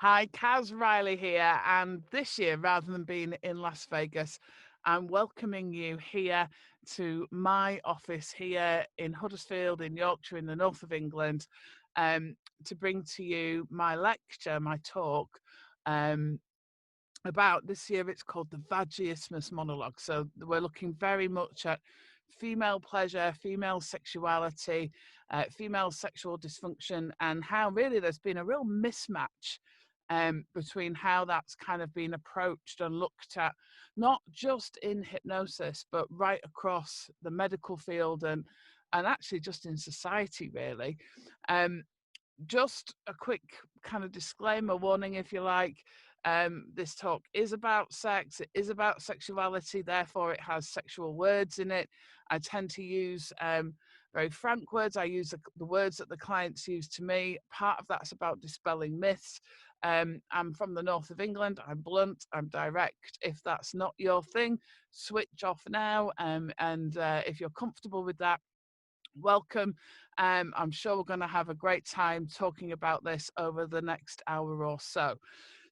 Hi, Kaz Riley here. And this year, rather than being in Las Vegas, I'm welcoming you here to my office here in Huddersfield, in Yorkshire, in the north of England, um, to bring to you my lecture, my talk. Um, about this year, it's called the Vagiismus monologue. So we're looking very much at female pleasure, female sexuality, female sexual dysfunction, and how really there's been a real mismatch between how that's kind of been approached and looked at, not just in hypnosis, but right across the medical field and actually just in society, really. Um, just a quick kind of disclaimer warning, if you like. This talk is about sex, it is about sexuality, therefore it has sexual words in it. I tend to use very frank words. I use the words that the clients use to me. Part of that's about dispelling myths. I'm from the north of England. I'm blunt, I'm direct. If that's not your thing, switch off now. And if you're comfortable with that, welcome. I'm sure we're going to have a great time talking about this over the next hour or so.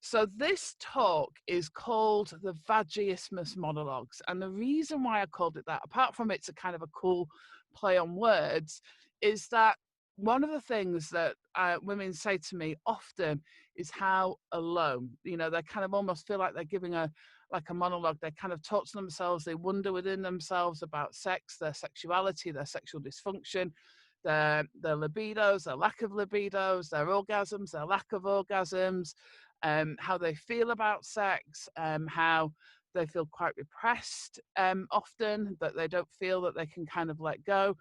So this talk is called the Vagiismus monologues. And the reason why I called it that, apart from it's a kind of a cool play on words, is that one of the things that women say to me often is how alone, they kind of almost feel like they're giving a monologue. They kind of talk to themselves. They wonder within themselves about sex, their sexuality, their sexual dysfunction, their libidos, their lack of libidos, their orgasms, their lack of orgasms, how they feel about sex, how they feel quite repressed often, that they don't feel that they can kind of let go.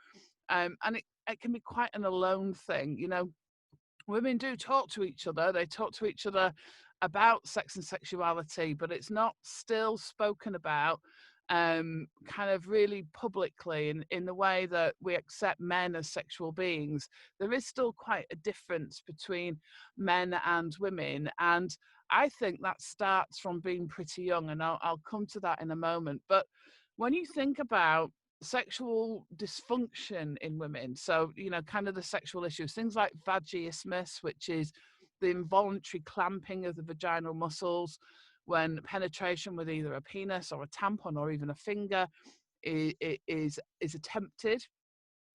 And it can be quite an alone thing. Women do talk to each other. They talk to each other about sex and sexuality, but it's not still spoken about kind of really publicly in the way that we accept men as sexual beings. There is still quite a difference between men and women. And I think that starts from being pretty young. And I'll come to that in a moment. But when you think about sexual dysfunction in women, so kind of the sexual issues, things like vaginismus, which is the involuntary clamping of the vaginal muscles when penetration with either a penis or a tampon or even a finger is attempted.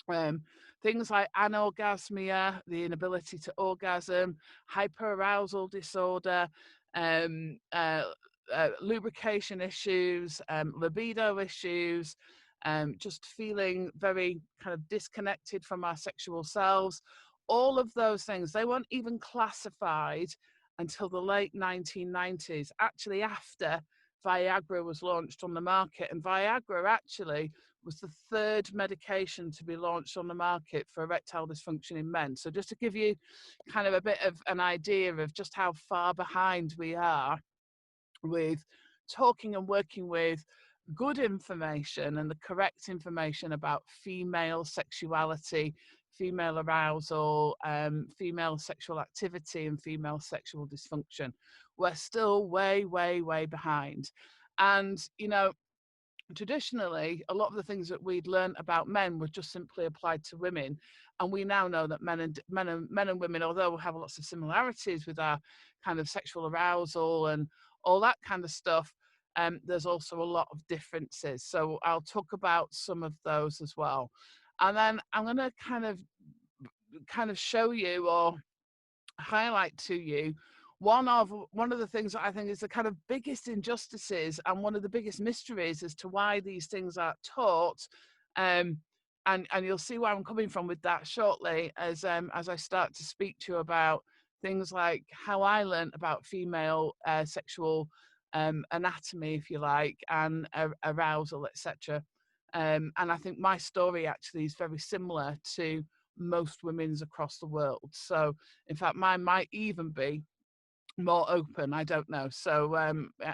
um, Things like anorgasmia, the inability to orgasm, hyperarousal disorder, um, uh, lubrication issues, libido issues, just feeling very kind of disconnected from our sexual selves. All of those things, they weren't even classified until the late 1990s, actually after Viagra was launched on the market. And Viagra actually was the third medication to be launched on the market for erectile dysfunction in men. So just to give you kind of a bit of an idea of just how far behind we are with talking and working with good information and the correct information about female sexuality, female arousal, female sexual activity, and female sexual dysfunction. We're still way, way, way behind. And, traditionally, a lot of the things that we'd learned about men were just simply applied to women, and we now know that men and women, although we have lots of similarities with our kind of sexual arousal and all that kind of stuff, there's also a lot of differences. So I'll talk about some of those as well, and then I'm going to kind of show you or highlight to you one of the things that I think is the kind of biggest injustices and one of the biggest mysteries as to why these things are taught. Um, and you'll see where I'm coming from with that shortly as I start to speak to you about things like how I learned about female sexual anatomy, if you like, and arousal, etc. And I think my story actually is very similar to most women's across the world. So, in fact, mine might even be more open. I don't know. So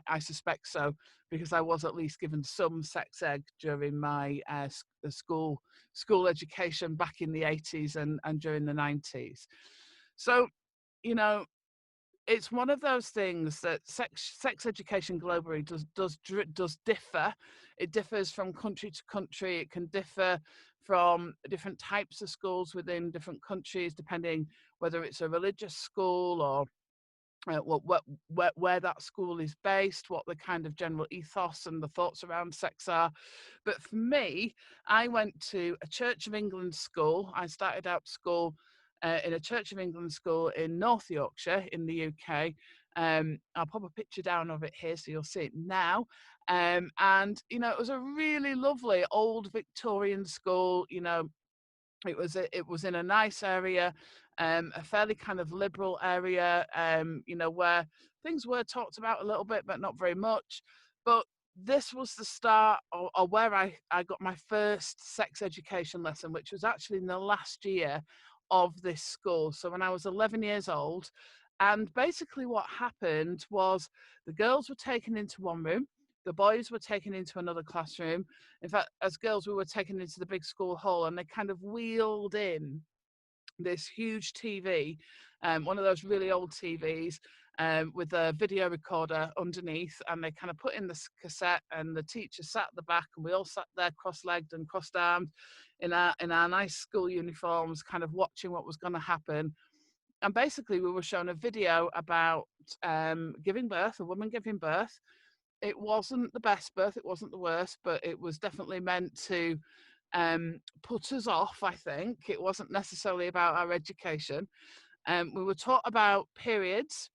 I suspect so because I was at least given some sex ed during my school education back in the 80s and during the 90s. So, you know, it's one of those things that sex education globally does differ. It differs from country to country. It can differ from different types of schools within different countries, depending whether it's a religious school or where that school is based, what the kind of general ethos and the thoughts around sex are. But for me, I went to a Church of England school. I started out school in a Church of England school in North Yorkshire in the UK. I'll pop a picture down of it here so you'll see it now. And, it was a really lovely old Victorian school. It was in a nice area, a fairly kind of liberal area, where things were talked about a little bit, but not very much. But this was the start, or where I got my first sex education lesson, which was actually in the last year of this school. So when I was 11 years old, and basically what happened was the girls were taken into one room, the boys were taken into another classroom. In fact, as girls, we were taken into the big school hall, and they kind of wheeled in this huge TV, one of those really old TVs, with a video recorder underneath, and they kind of put in the cassette, and the teacher sat at the back, and we all sat there cross-legged and crossed-armed in our nice school uniforms, kind of watching what was going to happen. And basically, we were shown a video about giving birth, a woman giving birth. It wasn't the best birth, it wasn't the worst, but it was definitely meant to put us off, I think. It wasn't necessarily about our education. We were taught about periods.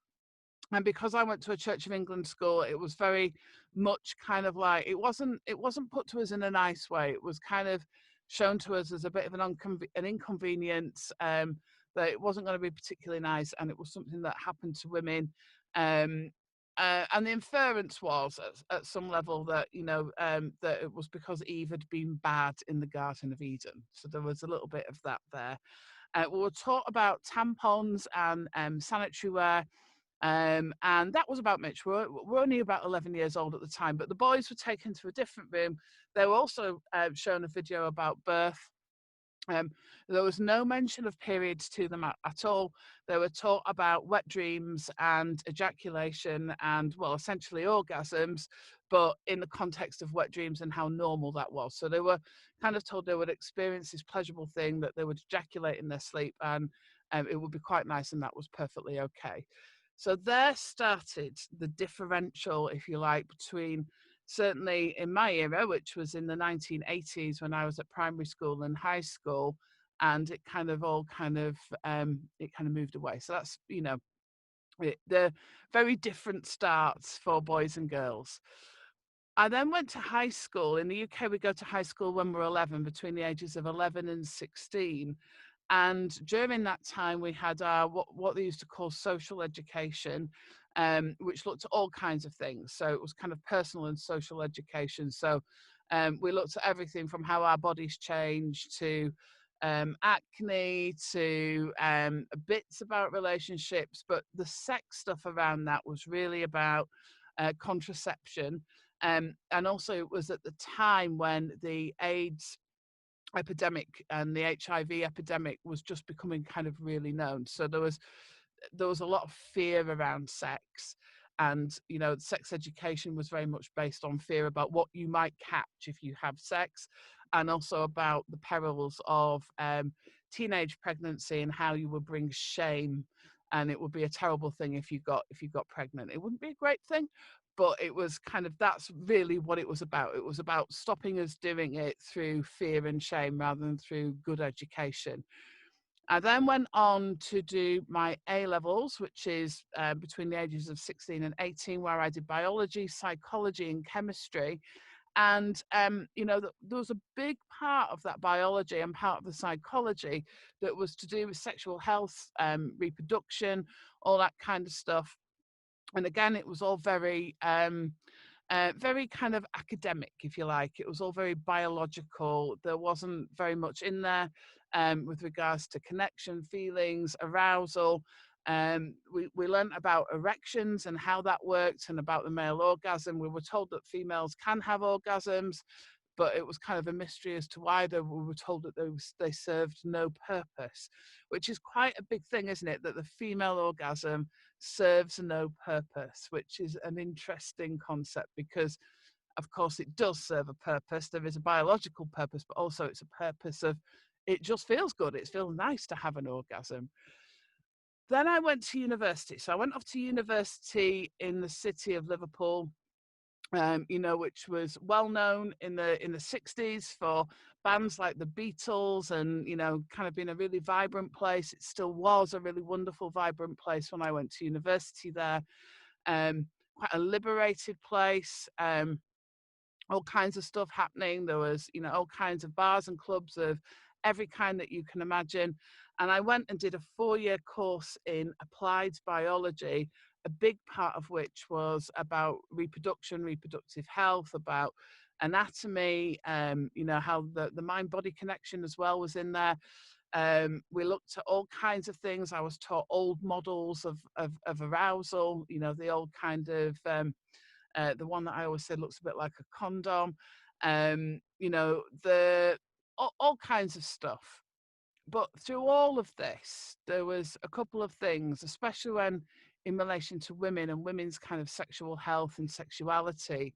And because I went to a Church of England school, it was very much kind of like, it wasn't put to us in a nice way. It was kind of shown to us as a bit of an inconvenience, that it wasn't going to be particularly nice, and it was something that happened to women. Um, and the inference was at some level that that it was because Eve had been bad in the Garden of Eden. So there was a little bit of that there. We were taught about tampons and sanitary wear. And that was about Mitch. We're only about 11 years old at the time, but the boys were taken to a different room. They were also shown a video about birth. Um, there was no mention of periods to them at all. They were taught about wet dreams and ejaculation and, well, essentially orgasms, but in the context of wet dreams and how normal that was. So they were kind of told they would experience this pleasurable thing, that they would ejaculate in their sleep, and it would be quite nice, and that was perfectly okay. So there started the differential, if you like, between, certainly in my era, which was in the 1980s when I was at primary school and high school, and it kind of moved away. So that's, the very different starts for boys and girls. I then went to high school. In the UK, we go to high school when we're 11, between the ages of 11 and 16. And during that time, we had our what they used to call social education, which looked at all kinds of things. So it was kind of personal and social education. So we looked at everything from how our bodies change to acne to bits about relationships. But the sex stuff around that was really about contraception. And also, it was at the time when the AIDS epidemic and the HIV epidemic was just becoming kind of really known. So there was a lot of fear around sex, and sex education was very much based on fear about what you might catch if you have sex, and also about the perils of teenage pregnancy and how you would bring shame, and it would be a terrible thing if you got pregnant. It wouldn't be a great thing, but it was kind of, that's really what it was about. It was about stopping us doing it through fear and shame rather than through good education. I then went on to do my A levels, which is between the ages of 16 and 18, where I did biology, psychology, and chemistry. And, there was a big part of that biology and part of the psychology that was to do with sexual health, reproduction, all that kind of stuff. And again, it was all very very kind of academic, if you like. It was all very biological. There wasn't very much in there with regards to connection, feelings, arousal. We learned about erections and how that worked, and about the male orgasm. We were told that females can have orgasms, but it was kind of a mystery as to why. We were told that they served no purpose, which is quite a big thing, isn't it? That the female orgasm serves no purpose, which is an interesting concept, because of course it does serve a purpose. There is a biological purpose, but also it's a purpose of, it just feels good. It feels nice to have an orgasm. Then I went to university. So I went off to university in the city of Liverpool, which was well known in the 60s for bands like the Beatles, and kind of being a really vibrant place. It still was a really wonderful, vibrant place when I went to university there. Quite a liberated place. All kinds of stuff happening. There was, all kinds of bars and clubs of every kind that you can imagine. And I went and did a 4-year course in applied biology, a big part of which was about reproduction, reproductive health, about anatomy, how the mind-body connection as well was in there. We looked at all kinds of things. I was taught old models of arousal, the old kind of the one that I always say looks a bit like a condom, the all kinds of stuff. But through all of this, there was a couple of things, especially when in relation to women and women's kind of sexual health and sexuality,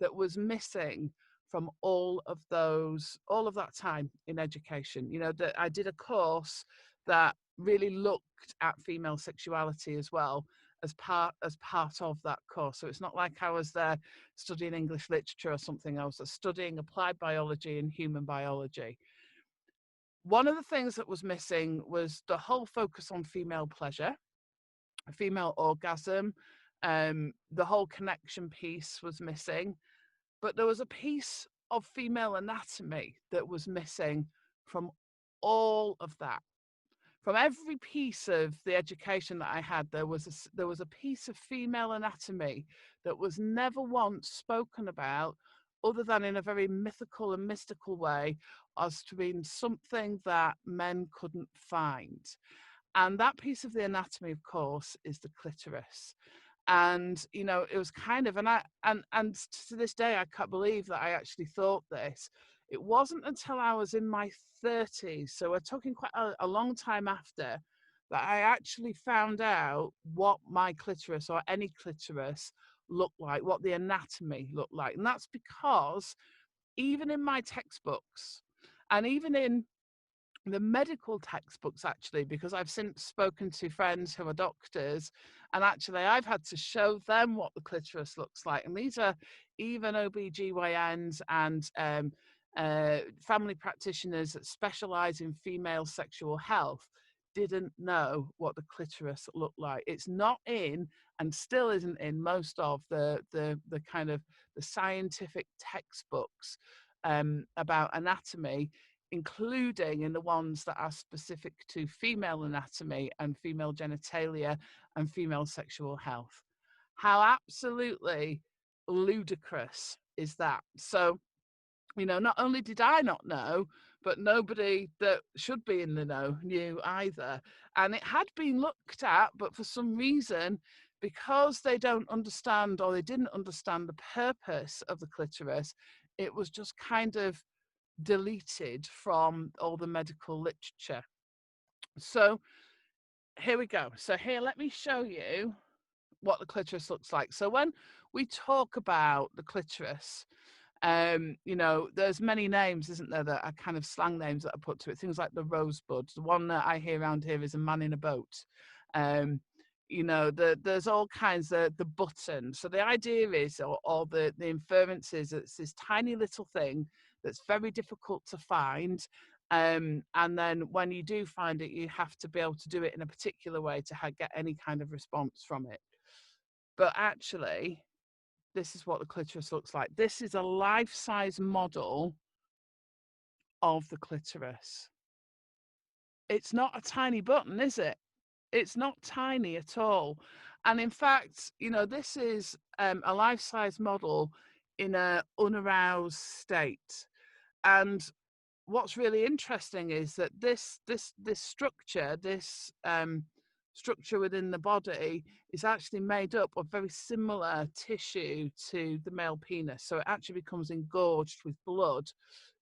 that was missing from all of that time in education. That I did a course that really looked at female sexuality as well as part of that course. So it's not like I was there studying English literature or something. I was studying applied biology and human biology. One of the things that was missing was the whole focus on female pleasure, female orgasm. The whole connection piece was missing, but there was a piece of female anatomy that was missing from all of that. From every piece of the education that I had, there was a piece of female anatomy that was never once spoken about, other than in a very mythical and mystical way, as to being something that men couldn't find. And that piece of the anatomy, of course, is the clitoris. And it was kind of, and to this day I can't believe that I actually thought this. It wasn't until I was in my 30s, so we're talking quite a long time after, that I actually found out what my clitoris, or any clitoris, looked like, what the anatomy looked like. And that's because even in my textbooks, and even in the medical textbooks, actually, because I've since spoken to friends who are doctors, and actually I've had to show them what the clitoris looks like. And these are even OBGYNs and family practitioners that specialize in female sexual health didn't know what the clitoris looked like. It's not in, and still isn't in, most of the kind of the scientific textbooks about anatomy, including in the ones that are specific to female anatomy and female genitalia and female sexual health. How absolutely ludicrous is that? So, not only did I not know, but nobody that should be in the know knew either. And it had been looked at, but for some reason, because they don't understand, or they didn't understand the purpose of the clitoris, it was just kind of deleted from all the medical literature. So here we go. So here, let me show you what the clitoris looks like. So when we talk about the clitoris, there's many names, isn't there, that are kind of slang names that are put to it. Things like the rosebud. The one that I hear around here is a man in a boat. There's all kinds of the button. So the idea is, or the inference is, it's this tiny little thing that's very difficult to find. And then when you do find it, you have to be able to do it in a particular way to get any kind of response from it. But actually, this is what the clitoris looks like. This is a life-size model of the clitoris. It's not a tiny button, is it? It's not tiny at all. And in fact, this is a life-size model in an unaroused state. And what's really interesting is that this structure, structure within the body, is actually made up of very similar tissue to the male penis. So it actually becomes engorged with blood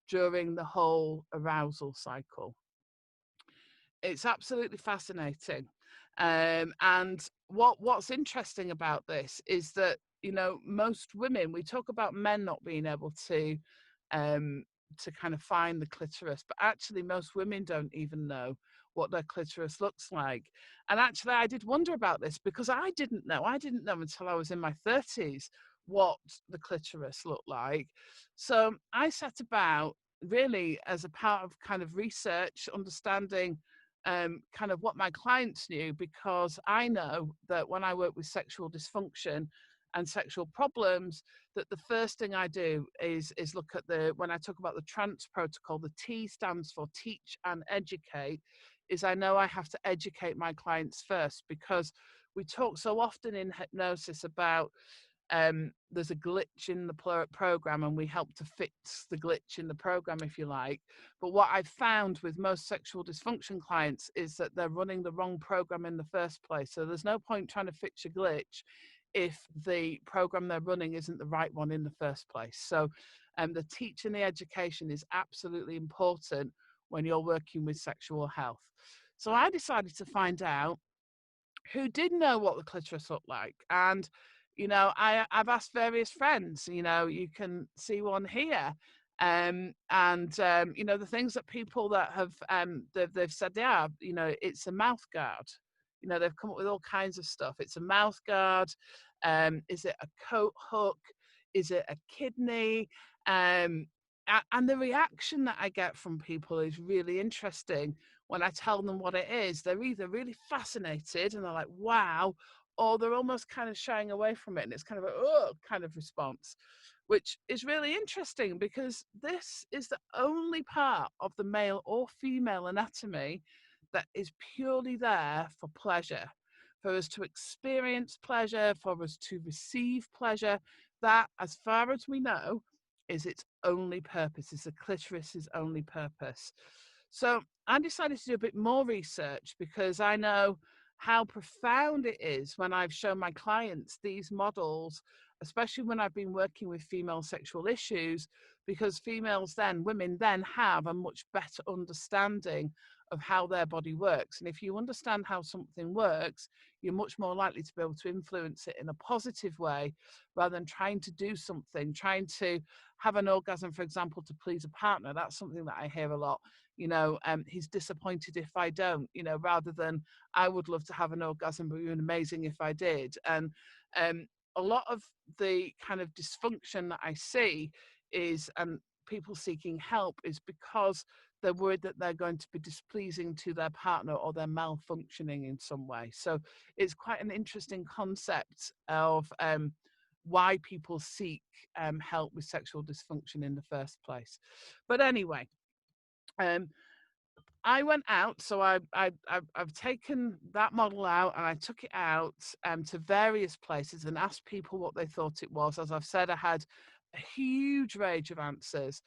during the whole arousal cycle. It's absolutely fascinating. And what's interesting about this is that, most women, we talk about men not being able to to kind of find the clitoris, but actually most women don't even know what their clitoris looks like. And actually I did wonder about this because I didn't know until I was in my 30s what the clitoris looked like. So I set about, really as a part of kind of research, understanding kind of what my clients knew, because I know that when I work with sexual dysfunction and sexual problems, that the first thing I do is look at when I talk about the trance protocol, the T stands for teach and educate, is I know I have to educate my clients first, because we talk so often in hypnosis about there's a glitch in the program and we help to fix the glitch in the program, if you like. But what I've found with most sexual dysfunction clients is that they're running the wrong program in the first place. So there's no point trying to fix a glitch if the program they're running isn't the right one in the first place. So the teaching, the education is absolutely important when you're working with sexual health. So I decided to find out who did know what the clitoris looked like. And, I've asked various friends, you can see one here. The things that people that have, they've said they are, it's a mouth guard. They've come up with all kinds of stuff. It's a mouth guard. Is it a coat hook? Is it a kidney? And the reaction that I get from people is really interesting. When I tell them what it is, they're either really fascinated and they're like, wow, or they're almost kind of shying away from it. And it's kind of a, oh, kind of response, which is really interesting, because this is the only part of the male or female anatomy that is purely there for pleasure, for us to experience pleasure, for us to receive pleasure. That, as far as we know, is its only purpose, is the clitoris's only purpose. So I decided to do a bit more research, because I know how profound it is when I've shown my clients these models, especially when I've been working with female sexual issues, because women then have a much better understanding of how their body works. And if you understand how something works, you're much more likely to be able to influence it in a positive way, rather than trying to do something, trying to have an orgasm, for example, to please a partner. That's something that I hear a lot. He's disappointed if I don't, rather than I would love to have an orgasm, but it would be amazing if I did. And a lot of the kind of dysfunction that I see is, people seeking help, is because they're worried that they're going to be displeasing to their partner, or they're malfunctioning in some way. So it's quite an interesting concept of why people seek help with sexual dysfunction in the first place. But anyway, I went out, so I've taken that model out, and I took it out to various places and asked people what they thought it was. As I've said, I had a huge range of answers.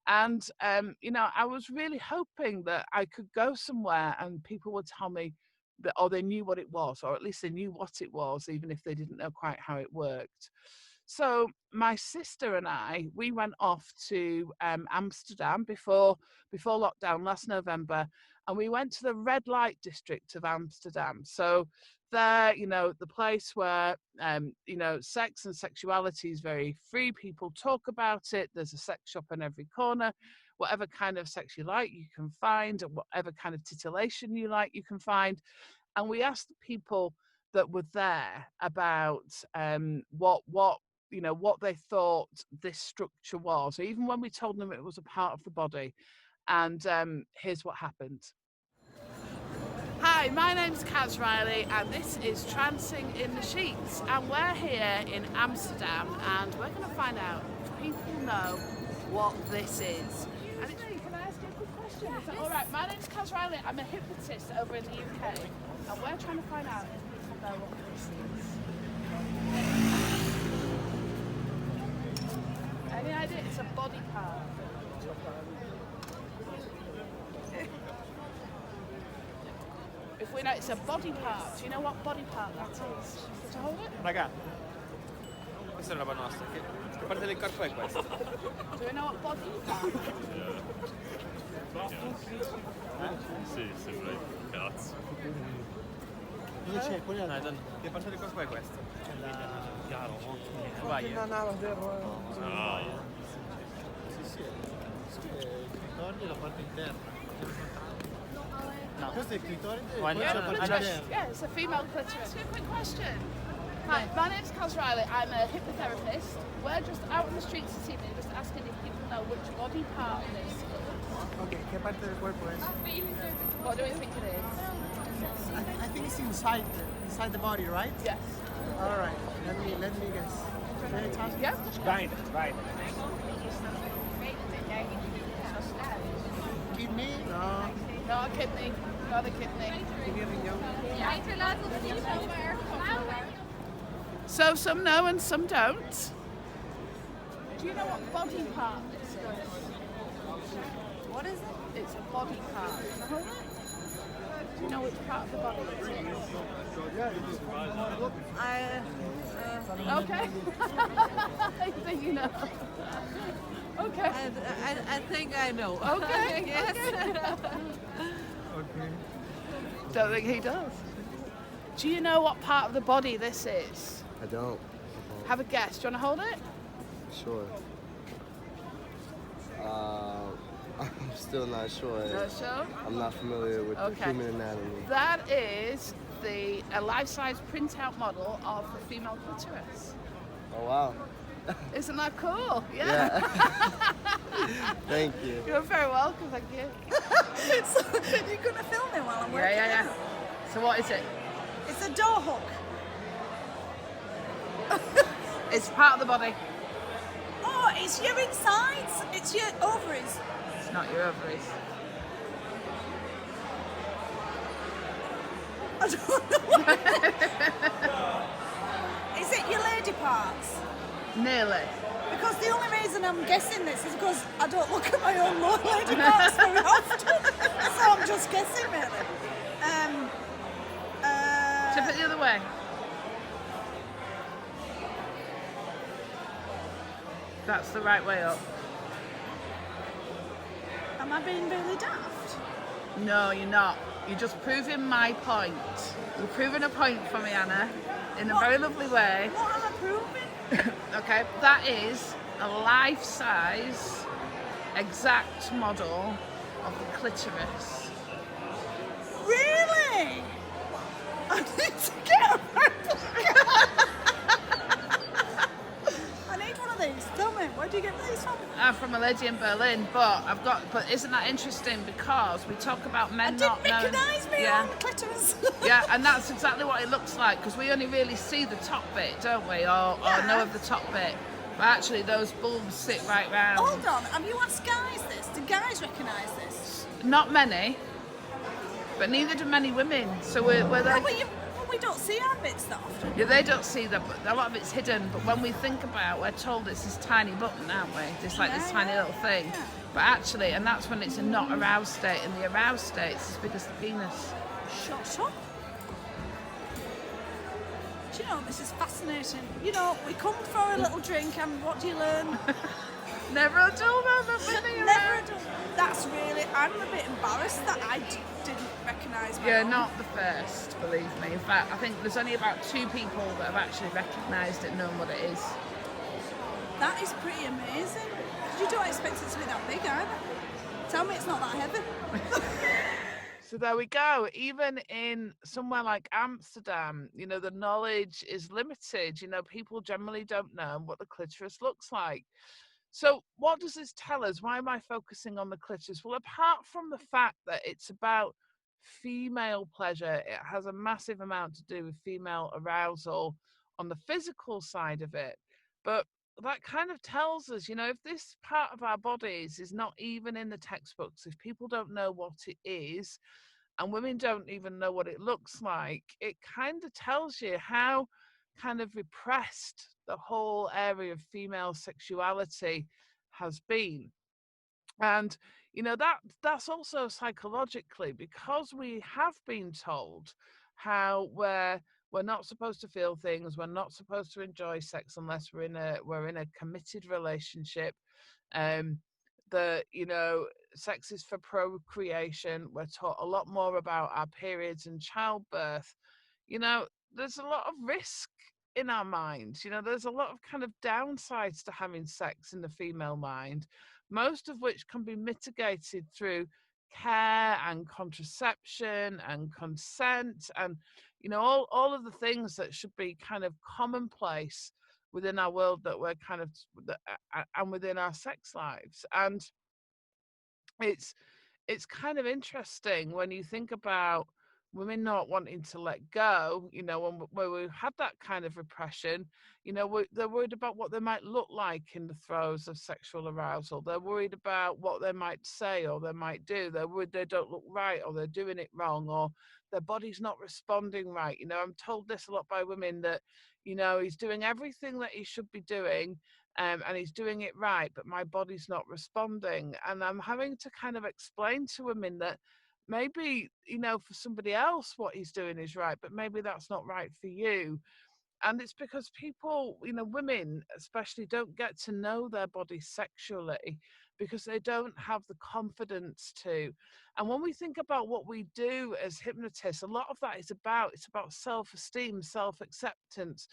And, I was really hoping that I could go somewhere and people would tell me that, or they knew what it was, or at least they knew what it was, even if they didn't know quite how it worked. So my sister and we went off to Amsterdam before lockdown last November, and we went to the red light district of Amsterdam. So there, the place where, sex and sexuality is very free. People talk about it. There's a sex shop in every corner. Whatever kind of sex you like, you can find, and whatever kind of titillation you like, you can find. And we asked the people that were there about what they thought this structure was, even when we told them it was a part of the body. And here's what happened. Hi, my name's Kaz Riley, and this is Trancing in the Sheets, and we're here in Amsterdam, and we're going to find out if people know what this is. And can I ask you a quick question? Is that all right? My name's Kaz Riley. I'm a hypnotist over in the UK, and we're trying to find out if people know what this is. Any idea? It's a body part. If we know it's a body part, do you know what body part that is? Could you hold it? Raga, questa è roba nostra. Che parte del corpo è questa? Do you know what body part? Sì, sembra il cazzo. Dove c'è? Che parte del corpo è questa? Chiaro, vai. Ah, Sì, sì. clitoride la parte interna. No. Questo è il clitoride e Why poi not? c'è la parte Clitoris. interna. Yeah, it's a female clitoris. A quick question. Hi, my name's Kaz Riley. I'm a hypnotherapist. We're just out on the streets this evening, just asking if people know which body part this is. Ok, che parte del corpo è? What do we think it is? I think it's inside the body, right? Yes. All right. Let me guess. Can I touch it? Yeah. Kidney? No. Not a kidney. Not a kidney. Kidney riñón. So some know and some don't. Do you know what body part this is? What is it? It's a body part. Hold it. Do you know which part of the body it is? Okay. I think you know. Okay. I think I know. Okay. Yes. Okay. Don't think he does. Do you know what part of the body this is? I don't. Have a guess. Do you want to hold it? Sure. I'm still not sure. Not sure? I'm not familiar with Okay. human anatomy. That is a life-size printout model of the female clitoris. Oh wow. Isn't that cool? Yeah. Thank you. You're very welcome, thank you. So you're going to film it while I'm working? Yeah. So what is it? It's a door hook. It's part of the body. Oh, it's your insides. It's your ovaries. It's not your ovaries. I don't know. Is it your lady parts? Nearly. Because the only reason I'm guessing this is because I don't look at my own lady parts very often. So I'm just guessing, really. Tip it the other way. That's the right way up. Am I being really daft? No, you're not. You're just proving my point. You're proving a point for me, Anna, in a very lovely way. What am I proving? Okay, that is a life-size, exact model of the clitoris. Really? I need to get a replica. I need one of these. Tell me, where do you get these from? I'm from a lady in Berlin, but isn't that interesting because we talk about men I not didn't knowing. recognise me Yeah. on clitoris. Yeah, and that's exactly what it looks like because we only really see the top bit, don't we? Or know of the top bit. But actually, those bulbs sit right round. Hold on, have you asked guys this? Do guys recognise this? Not many, but neither do many women. So we're No, like, but we don't see our bits that often. yeah, they don't see that, but a lot of it's hidden. But when we think about, we're told it's this tiny button, aren't we? It's like this tiny little thing. Yeah. But actually, and that's when it's a not aroused state, and the aroused state's as big as the penis. Shut up. Do you know, this is fascinating. You know, we come for a little drink and what do you learn? Never a dull moment with me Never around. done. That's really, I'm a bit embarrassed that I didn't recognise my You're own. not the first, believe me. In fact, I think there's only about 2 people that have actually recognised it and known what it is. That is pretty amazing. 'Cause you don't expect it to be that big either. Tell me it's not that heavy. So there we go. Even in somewhere like Amsterdam, you know, the knowledge is limited. You know, people generally don't know what the clitoris looks like. So what does this tell us? Why am I focusing on the clitoris? Well, apart from the fact that it's about female pleasure, it has a massive amount to do with female arousal on the physical side of it. But that kind of tells us, you know, if this part of our bodies is not even in the textbooks, if people don't know what it is, and women don't even know what it looks like, it kind of tells you how kind of repressed the whole area of female sexuality has been. And you know, that's also psychologically, because we have been told how we're not supposed to feel things, we're not supposed to enjoy sex unless we're in a committed relationship. That, you know, sex is for procreation. We're taught a lot more about our periods and childbirth. You know, there's a lot of risk in our minds. You know, there's a lot of kind of downsides to having sex in the female mind. most of which can be mitigated through care and contraception and consent and, you know, all of the things that should be kind of commonplace within our world that we're kind of and within our sex lives. And it's it's kind of interesting when you think about women not wanting to let go, you know, when we've had that kind of repression, you know, they're worried about what they might look like in the throes of sexual arousal. They're worried about what they might say or they might do. They're worried they don't look right or they're doing it wrong or their body's not responding right. You know, I'm told this a lot by women that, you know, he's doing everything that he should be doing, and he's doing it right, but my body's not responding. And I'm having to kind of explain to women that maybe, you know, for somebody else what he's doing is right, but maybe that's not right for you. And it's because people, you know, women especially, don't get to know their body sexually because they don't have the confidence to. And when we think about what we do as hypnotists, a lot of that is about, it's about self-esteem, self-acceptance,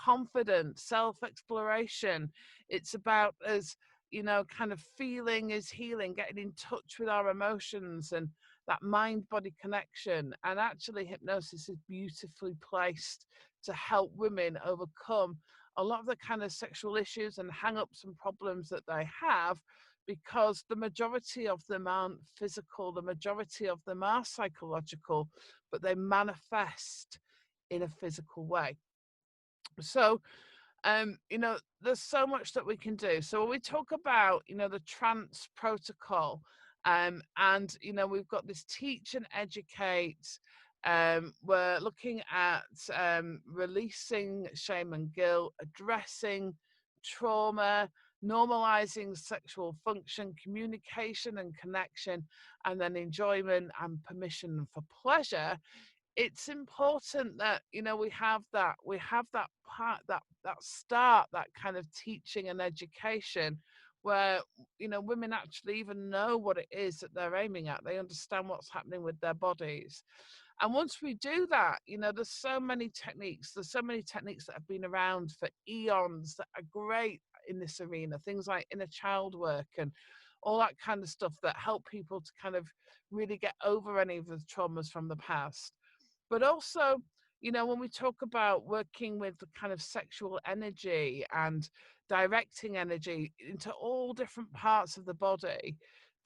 confidence, self-exploration. It's about us, you know, kind of feeling is healing, getting in touch with our emotions and that mind-body connection. And actually hypnosis is beautifully placed to help women overcome a lot of the kind of sexual issues and hang-ups and problems that they have, because the majority of them aren't physical, the majority of them are psychological, but they manifest in a physical way. So you know, there's so much that we can do. So when we talk about, you know, the trance protocol, and, you know, we've got this teach and educate, we're looking at releasing shame and guilt, addressing trauma, normalizing sexual function, communication and connection, and then enjoyment and permission for pleasure. It's important that, you know, we have that part, that start, that kind of teaching and education where, you know, women actually even know what it is that they're aiming at. They understand what's happening with their bodies. And once we do that, you know, there's so many techniques that have been around for eons that are great in this arena, things like inner child work and all that kind of stuff that help people to kind of really get over any of the traumas from the past. But also, you know, when we talk about working with the kind of sexual energy and directing energy into all different parts of the body,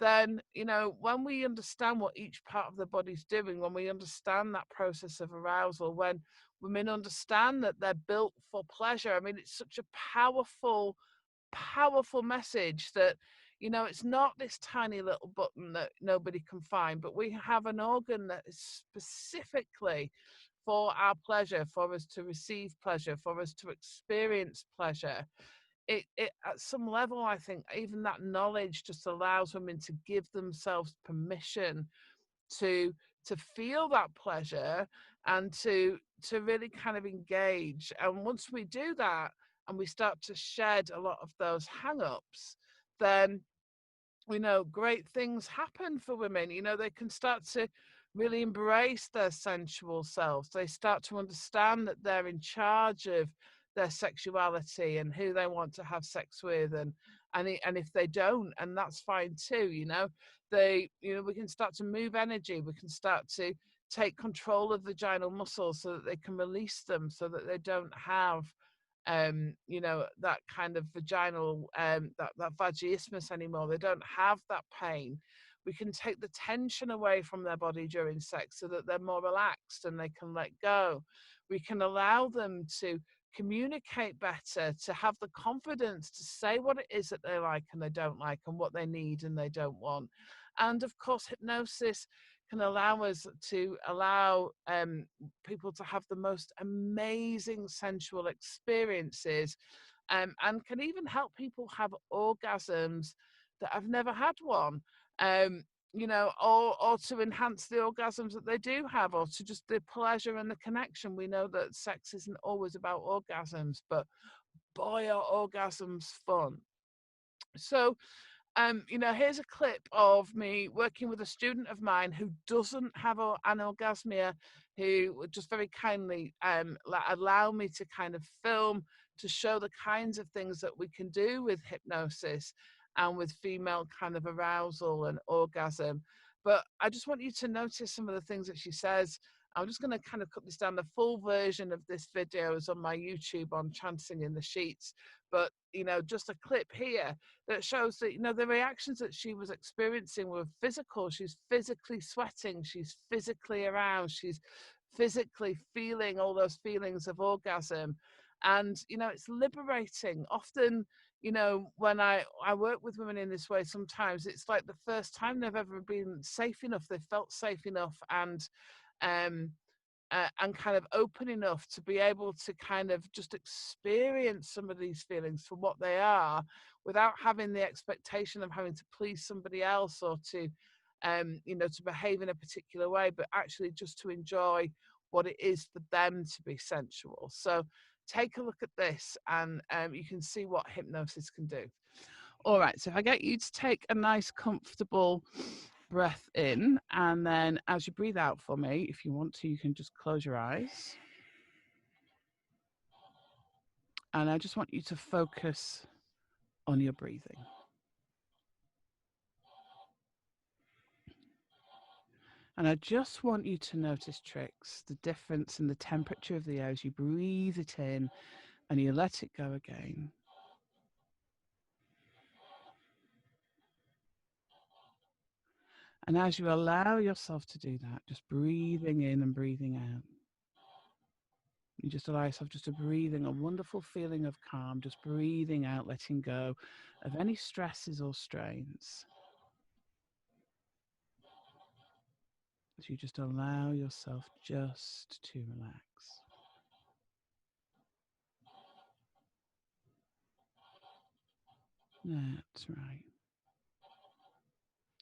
then, you know, when we understand what each part of the body's doing, when we understand that process of arousal, when women understand that they're built for pleasure, I mean, it's such a powerful, powerful message that, you know, it's not this tiny little button that nobody can find, but we have an organ that is specifically for our pleasure, for us to receive pleasure, for us to experience pleasure. It at some level, I think even that knowledge just allows women to give themselves permission to feel that pleasure and to really kind of engage. And once we do that and we start to shed a lot of those hang-ups, then, you know, great things happen for women. You know, they can start to really embrace their sensual selves. They start to understand that they're in charge of their sexuality and who they want to have sex with, and if they don't, and that's fine too. You know, you know, we can start to move energy. We can start to take control of vaginal muscles so that they can release them, so that they don't have you know, that kind of vaginal that vaginismus anymore. They don't have that pain. We can take the tension away from their body during sex so that they're more relaxed and they can let go. We can allow them to communicate better, to have the confidence to say what it is that they like and they don't like, and what they need and they don't want. And of course, hypnosis can allow us to allow people to have the most amazing sensual experiences, and can even help people have orgasms that have never had one, you know, or to enhance the orgasms that they do have, or to just the pleasure and the connection. We know that sex isn't always about orgasms, but boy, are orgasms fun. So you know, here's a clip of me working with a student of mine who doesn't have an orgasmia, who would just very kindly allow me to kind of film to show the kinds of things that we can do with hypnosis. and with female kind of arousal and orgasm. But I just want you to notice some of the things that she says. I'm just going to kind of cut this down. The full version of this video is on my YouTube on Chancing in the Sheets. But, you know, just a clip here that shows that, you know, the reactions that she was experiencing were physical. She's physically sweating. She's physically aroused. She's physically feeling all those feelings of orgasm. And, you know, it's liberating. Often, you know, when I work with women in this way, sometimes it's like the first time they've ever been safe enough, they've felt safe enough and kind of open enough to be able to kind of just experience some of these feelings for what they are without having the expectation of having to please somebody else or to, you know, to behave in a particular way, but actually just to enjoy what it is for them to be sensual. So take a look at this and you can see what hypnosis can do. All right, so if I get you to take a nice, comfortable breath in, and then as you breathe out for me, if you want to, you can just close your eyes. And I just want you to focus on your breathing. And I just want you to notice, Trix, the difference in the temperature of the air as you breathe it in and you let it go again. And as you allow yourself to do that, just breathing in and breathing out, you just allow yourself just to breathing, a wonderful feeling of calm, just breathing out, letting go of any stresses or strains. As you just allow yourself just to relax. That's right.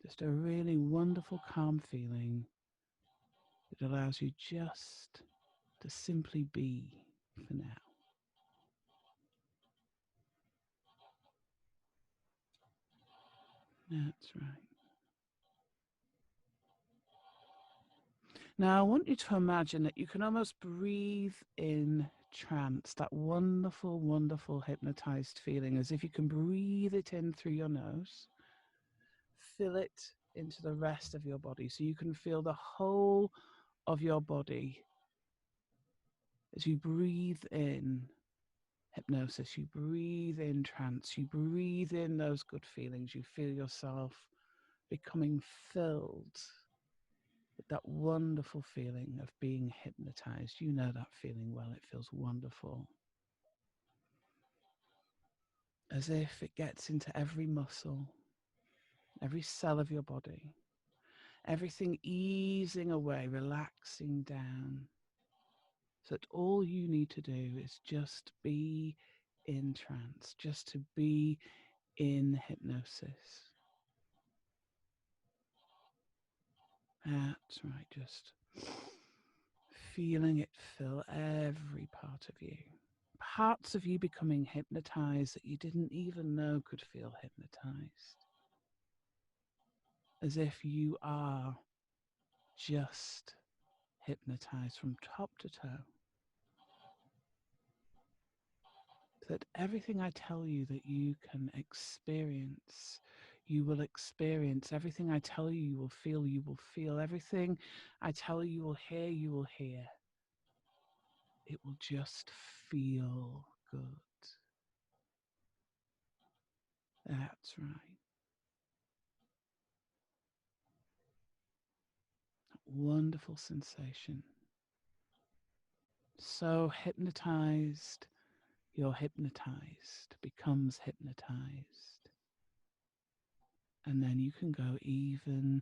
Just a really wonderful, calm feeling that allows you just to simply be for now. That's right. Now, I want you to imagine that you can almost breathe in trance, that wonderful, wonderful hypnotized feeling, as if you can breathe it in through your nose, fill it into the rest of your body, so you can feel the whole of your body as you breathe in hypnosis, you breathe in trance, you breathe in those good feelings, you feel yourself becoming filled with that wonderful feeling of being hypnotized. You know that feeling well, it feels wonderful. As if it gets into every muscle, every cell of your body, everything easing away, relaxing down, so that all you need to do is just be in trance, just to be in hypnosis. That's right, just feeling it fill every part of you. Parts of you becoming hypnotized that you didn't even know could feel hypnotized. As if you are just hypnotized from top to toe. That everything I tell you that you can experience, you will experience. Everything I tell you, you will feel, you will feel. Everything I tell you, you will hear, you will hear. It will just feel good. That's right. Wonderful sensation. So hypnotized, you're hypnotized, becomes hypnotized. And then you can go even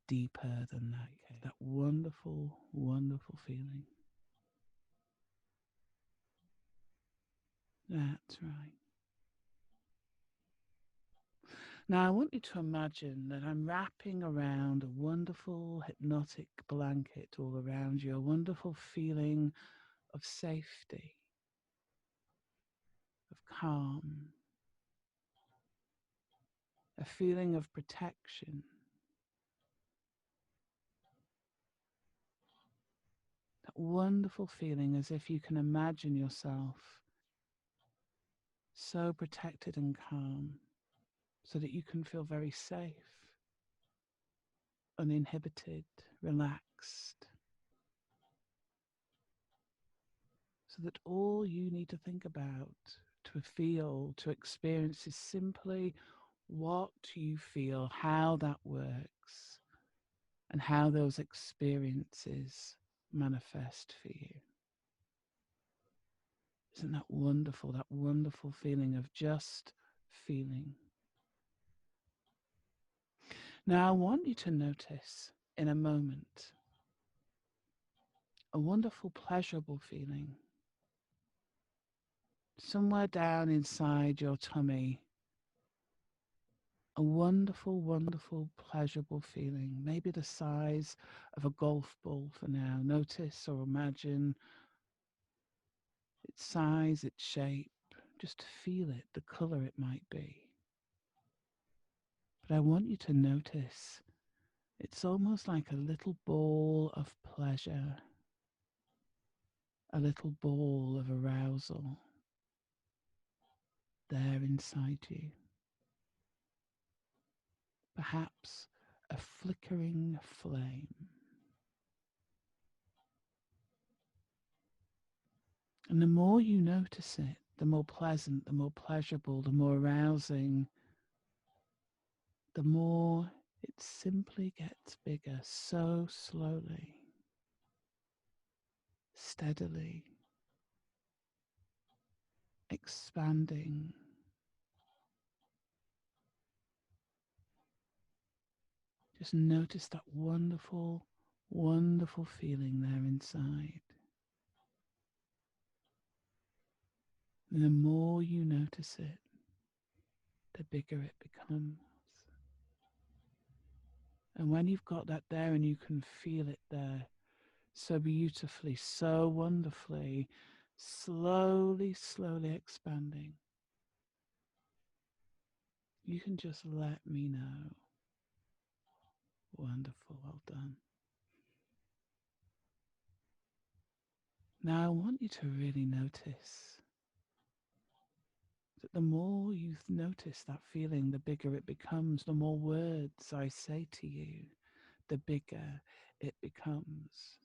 deeper than that. That wonderful, wonderful feeling. That's right. Now I want you to imagine that I'm wrapping around a wonderful hypnotic blanket all around you, a wonderful feeling of safety, of calm, a feeling of protection. That wonderful feeling as if you can imagine yourself so protected and calm, so that you can feel very safe, uninhibited, relaxed, so that all you need to think about, to feel, to experience is simply what you feel, how that works, and how those experiences manifest for you. Isn't that wonderful feeling of just feeling? Now I want you to notice in a moment a wonderful, pleasurable feeling somewhere down inside your tummy. A wonderful, pleasurable feeling, maybe the size of a golf ball for now. Notice or imagine its size, its shape. Just feel it, the color it might be. But I want you to notice it's almost like a little ball of pleasure, a little ball of arousal there inside you. Perhaps a flickering flame. And the more you notice it, the more pleasant, the more pleasurable, the more arousing, the more it simply gets bigger, so slowly, steadily, expanding. Just notice that wonderful feeling there inside. And the more you notice it, the bigger it becomes. And when you've got that there and you can feel it there so beautifully, so wonderfully, slowly expanding, you can just let me know. Wonderful, well done. Now I want you to really notice that the more you notice that feeling, the bigger it becomes. The more words I say to you, the bigger it becomes.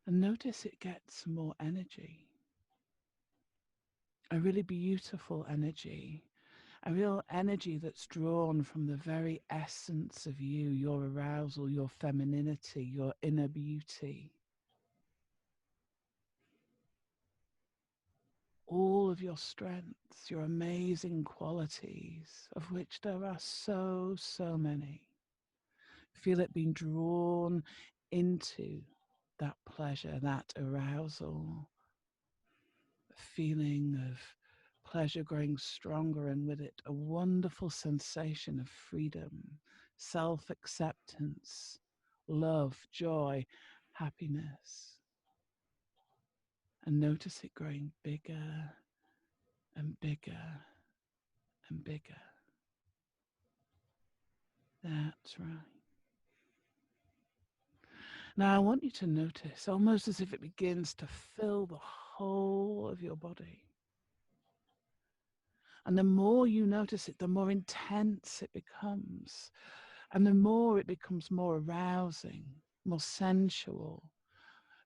And notice it gets more energy. A really beautiful energy. A real energy that's drawn from the very essence of you, your arousal, your femininity, your inner beauty. All of your strengths, your amazing qualities, of which there are so many. Feel it being drawn into that pleasure, that arousal, a feeling of pleasure growing stronger, and with it a wonderful sensation of freedom, self-acceptance, love, joy, happiness. And notice it growing bigger and bigger and bigger. That's right. Now I want you to notice, almost as if it begins to fill the whole of your body. And the more you notice it, the more intense it becomes. And the more it becomes more arousing, more sensual,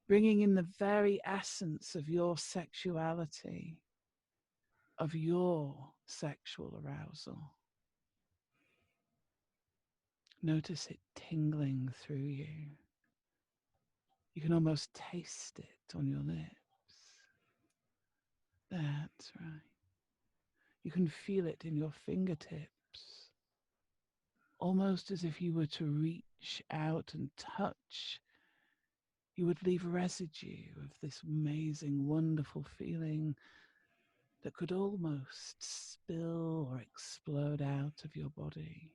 bringing in the very essence of your sexuality, of your sexual arousal. Notice it tingling through you. You can almost taste it on your lips. That's right. You can feel it in your fingertips, almost as if you were to reach out and touch. You would leave residue of this amazing, wonderful feeling that could almost spill or explode out of your body.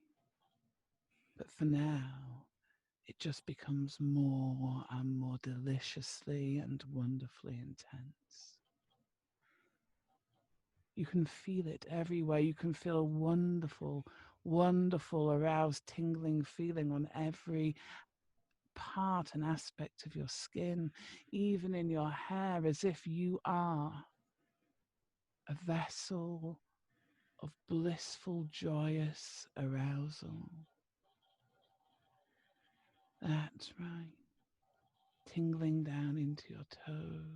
But for now, it just becomes more and more deliciously and wonderfully intense. You can feel it everywhere. You can feel a wonderful, aroused, tingling feeling on every part and aspect of your skin, even in your hair, as if you are a vessel of blissful, joyous arousal. That's right. Tingling down into your toes.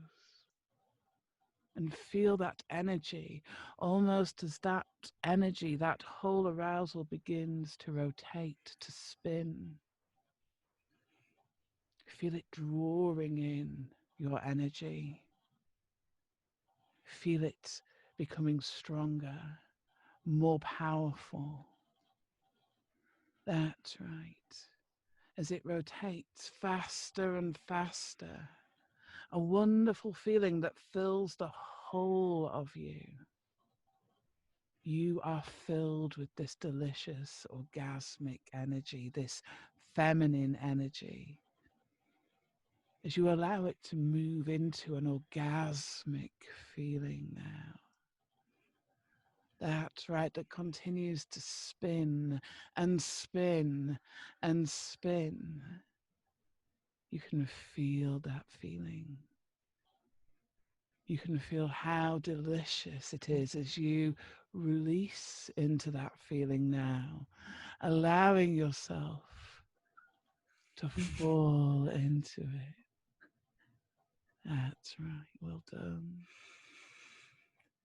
And feel that energy, almost as that energy, that whole arousal begins to rotate, to spin. Feel it drawing in your energy. Feel it becoming stronger, more powerful. That's right. As it rotates faster and faster, a wonderful feeling that fills the whole of you. You are filled with this delicious orgasmic energy, this feminine energy. As you allow it to move into an orgasmic feeling now. That's right, that continues to spin and spin and spin. You can feel that feeling. You can feel how delicious it is as you release into that feeling now, allowing yourself to fall into it. That's right, well done.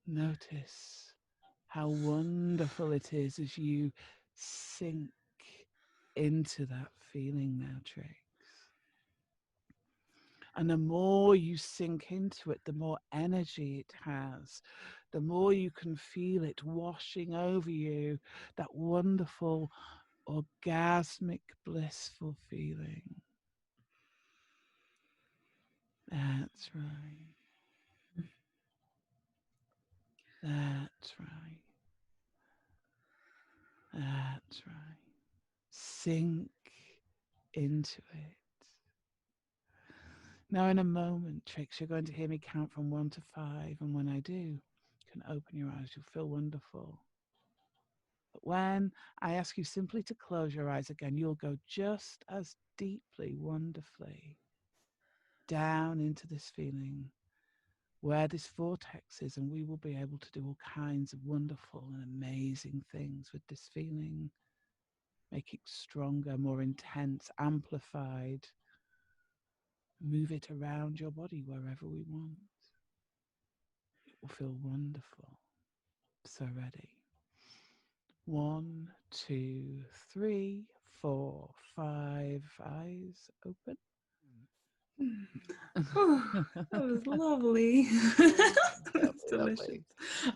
Notice how wonderful it is as you sink into that feeling now, Trix. And the more you sink into it, the more energy it has, the more you can feel it washing over you, that wonderful, orgasmic, blissful feeling. That's right. That's right. That's right. Sink into it. Now, in a moment, Trix, you're going to hear me count from 1 to 5. And when I do, you can open your eyes. You'll feel wonderful. But when I ask you simply to close your eyes again, you'll go just as deeply, wonderfully down into this feeling where this vortex is, and we will be able to do all kinds of wonderful and amazing things with this feeling, make it stronger, more intense, amplified, move it around your body wherever we want. It will feel wonderful. So ready. 1, 2, 3, 4, 5. Eyes open. Oh, that was lovely. That's delicious. Lovely.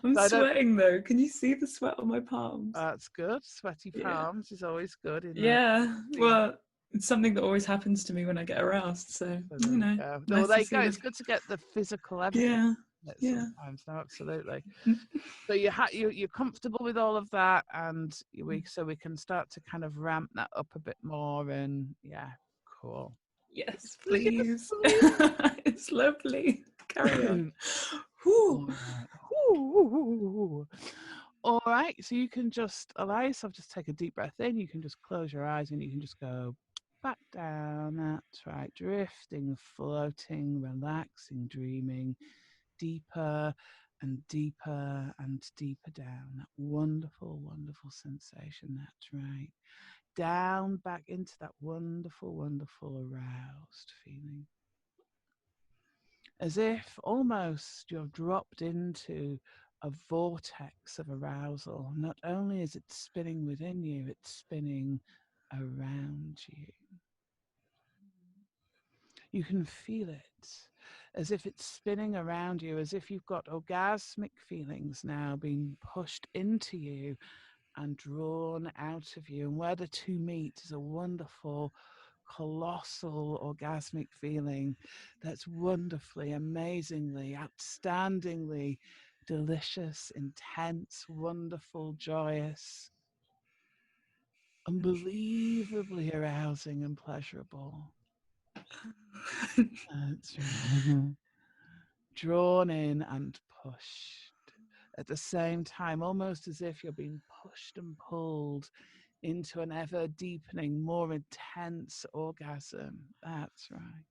I'm So sweating though. Can you see the sweat on my palms? That's good. Sweaty palms is always good. Yeah. Well, it's something that always happens to me when I get aroused. So, you know. Well, Nice there to you go. see It's good to get the physical evidence. Yeah. Yeah. Sometimes, no, absolutely. So you're comfortable with all of that, and we can start to kind of ramp that up a bit more. And yeah, cool. Yes, please. It's lovely. Carry on. Whew. All right, so you can just allow yourself just take a deep breath in. You can just close your eyes and you can just go back down. That's right, drifting, floating, relaxing, dreaming deeper and deeper and deeper down. That wonderful, wonderful sensation. That's right. Down back into that wonderful, wonderful aroused feeling. As if almost you're dropped into a vortex of arousal. Not only is it spinning within you, it's spinning around you. You can feel it as if it's spinning around you, as if you've got orgasmic feelings now being pushed into you and drawn out of you. And where the two meet is a wonderful, colossal orgasmic feeling that's wonderfully, amazingly, outstandingly delicious, intense, wonderful, joyous, unbelievably arousing and pleasurable. That's right. Drawn in and pushed at the same time, almost as if you're being pushed and pulled into an ever deepening, more intense orgasm. That's right.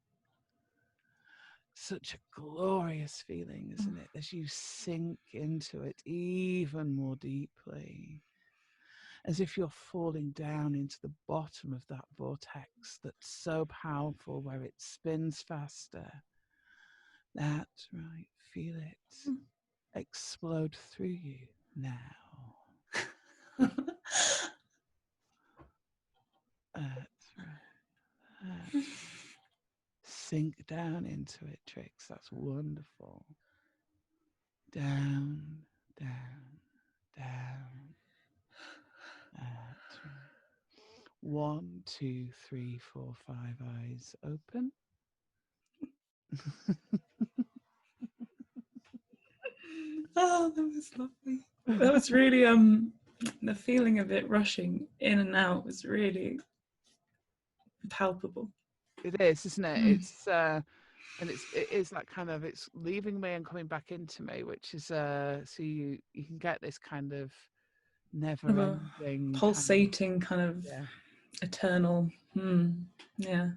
Such a glorious feeling, isn't it? As you sink into it even more deeply, as if you're falling down into the bottom of that vortex that's so powerful where it spins faster. That's right. Feel it explode through you now. That's right. That's right. Sink down into it, Trix. That's wonderful. Down, down, down. That's right. 1, 2, 3, 4, 5 eyes open. Oh, that was lovely. That was really the feeling of it rushing in and out was really palpable. It is, isn't it? It's and it is that kind of, it's leaving me and coming back into me, which is so you can get this kind of never ending pulsating kind of yeah. eternal. Yeah.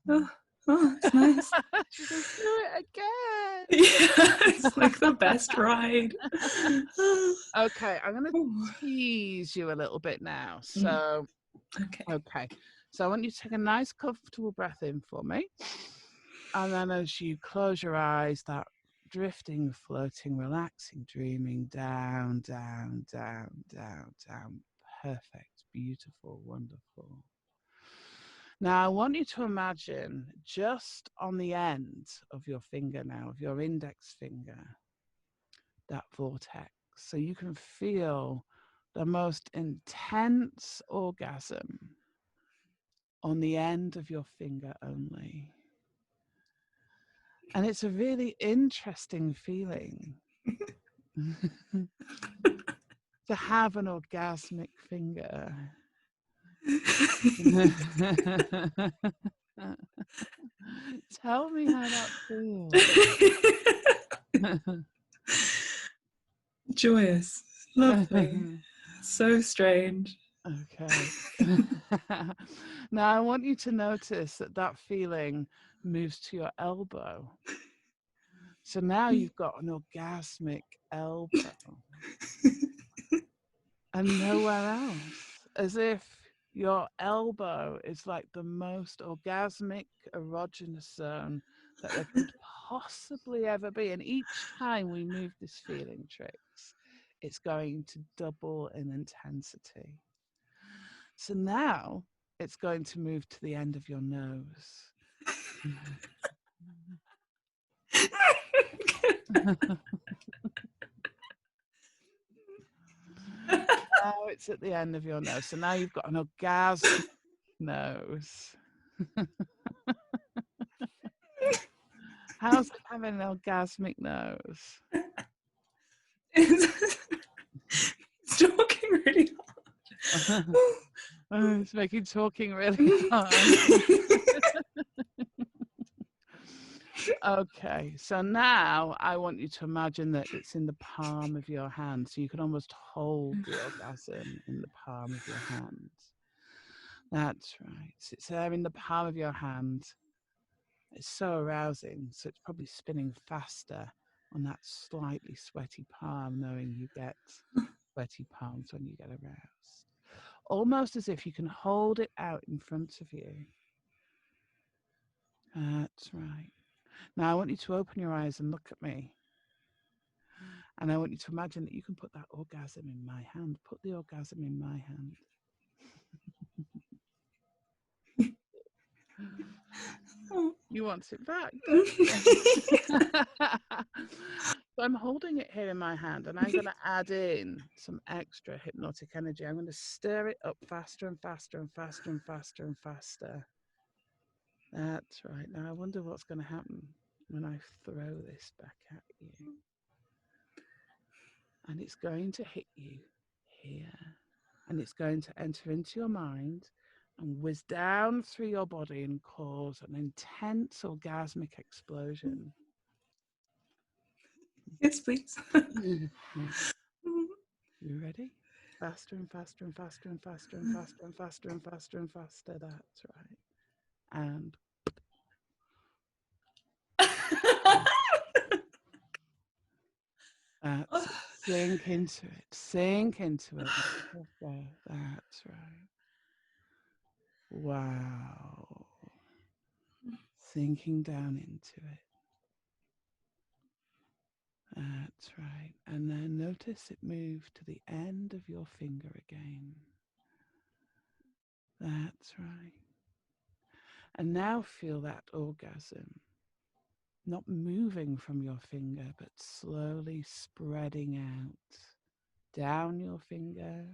Oh, it's nice. She's like, do it again. Yeah, it's like the best ride. Okay, I'm gonna tease you a little bit now. So okay. So I want you to take a nice comfortable breath in for me. And then as you close your eyes, that drifting, floating, relaxing, dreaming down, down, down, down, down. Perfect, beautiful, wonderful. Now, I want you to imagine just on the end of your finger now, of your index finger, that vortex. So you can feel the most intense orgasm on the end of your finger only. And it's a really interesting feeling to have an orgasmic finger. Tell me how that feels. Joyous, lovely, so strange. Okay. Now I want you to notice that that feeling moves to your elbow. So now you've got an orgasmic elbow and nowhere else, as if your elbow is like the most orgasmic erogenous zone that there could possibly ever be. And each time we move this feeling, Trix, it's going to double in intensity. So now it's going to move to the end of your nose. Now it's at the end of your nose. So now you've got an orgasmic nose. How's it having an orgasmic nose? It's talking really hard. Oh, it's making talking really hard. Okay, so now I want you to imagine that it's in the palm of your hand. So you can almost hold the orgasm in the palm of your hand. That's right. So it's there in the palm of your hand. It's so arousing. So it's probably spinning faster on that slightly sweaty palm, knowing you get sweaty palms when you get aroused. Almost as if you can hold it out in front of you. That's right. Now I want you to open your eyes and look at me. And I want you to imagine that you can put that orgasm in my hand. Put the orgasm in my hand. You want it back. So I'm holding it here in my hand and I'm going to add in some extra hypnotic energy. I'm going to stir it up faster and faster and faster and faster and faster. That's right. Now I wonder what's going to happen when I throw this back at you. And it's going to hit you here. And it's going to enter into your mind and whiz down through your body and cause an intense orgasmic explosion. Yes, please. You ready? Faster and faster and faster and faster and faster and faster and faster and faster. That's right. And That's it. Sink into it. Sink into it. That's right. Wow. Sinking down into it. That's right. And then notice it move to the end of your finger again. That's right. And now feel that orgasm not moving from your finger, but slowly spreading out down your finger,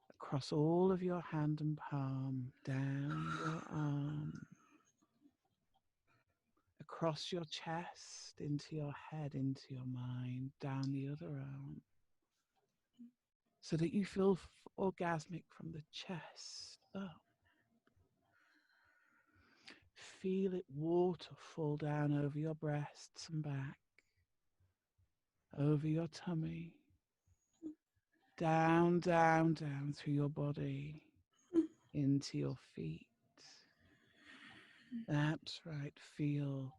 across all of your hand and palm, down your arm, across your chest, into your head, into your mind, down the other arm, so that you feel orgasmic from the chest up. Feel it waterfall down over your breasts and back, over your tummy, down, down, down through your body, into your feet. That's right. Feel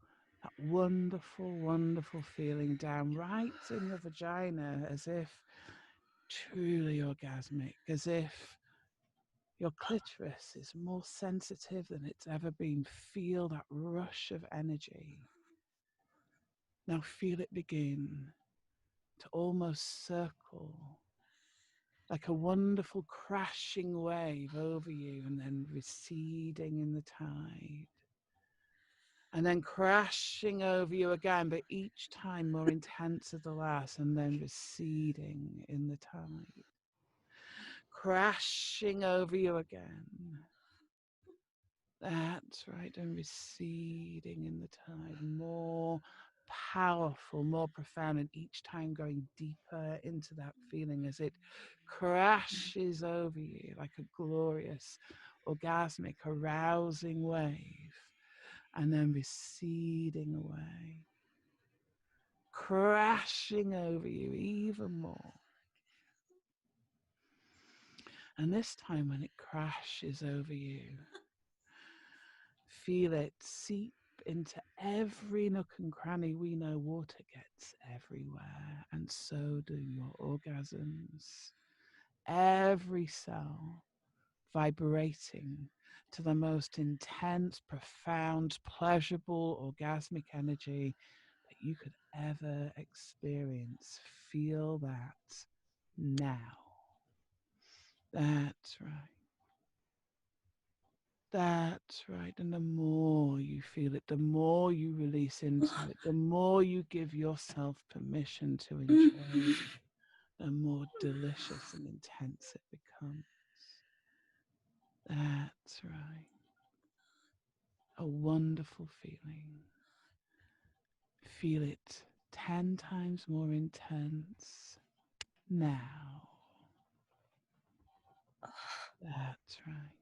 that wonderful, wonderful feeling down right in the vagina, as if truly orgasmic, as if your clitoris is more sensitive than it's ever been. Feel that rush of energy. Now feel it begin to almost circle like a wonderful crashing wave over you, and then receding in the tide. And then crashing over you again, but each time more intense than the last, and then receding in the tide. Crashing over you again. That's right, and receding in the tide. More powerful, more profound, and each time going deeper into that feeling as it crashes over you like a glorious, orgasmic, arousing wave, and then receding away, crashing over you even more. And this time when it crashes over you, feel it seep into every nook and cranny. We know water gets everywhere, and so do your orgasms. Every cell vibrating to the most intense, profound, pleasurable, orgasmic energy that you could ever experience. Feel that now. That's right. That's right. And the more you feel it, the more you release into it, the more you give yourself permission to enjoy it, the more delicious and intense it becomes. That's right. A wonderful feeling. Feel it 10 times more intense now. That's right.